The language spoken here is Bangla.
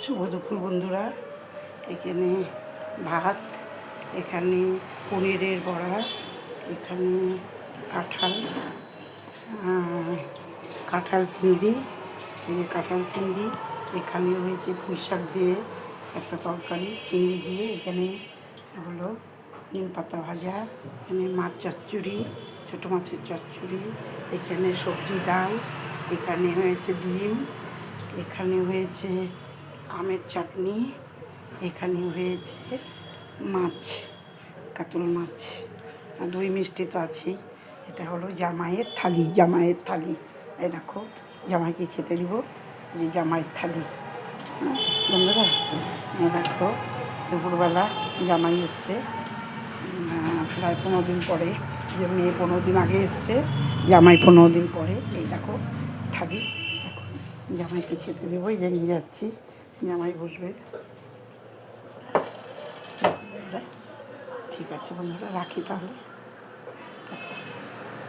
শুভ দুপুর বন্ধুরা। এখানে ভাত, এখানে পনিরের বড়া, এখানে কাঁঠাল চিংড়ি, এই যে কাঁঠাল চিংড়ি, এখানে হয়েছে পুঁই শাক দিয়ে একটা তরকারি চিংড়ি দিয়ে, এখানে হলো নিম পাতা ভাজা, এখানে মাছ চচ্চড়ি, ছোটো মাছের চচ্চড়ি, এখানে সবজি ডাল, এখানে হয়েছে ডিম, এখানে হয়েছে আমের চাটনি, এখানে হয়েছে মাছ, কাতল মাছ, আর দই মিষ্টি তো আছেই। এটা হলো জামাইয়ের থালি। এই দেখো, জামাইকে খেতে দিব, এই যে জামাইয়ের থালি। বন্ধুরা, এই দেখো, দুপুরবেলা জামাই এসছে প্রায় 15 দিন পরে, যে মেয়ে 15 দিন আগে এসছে, জামাই 15 দিন পরে। এই দেখো থালি, এখন জামাইকে খেতে দেবো, এই যে নিয়ে যাচ্ছি, জামাই বসবে। ঠিক আছে বন্ধুরা, রাখি তাহলে।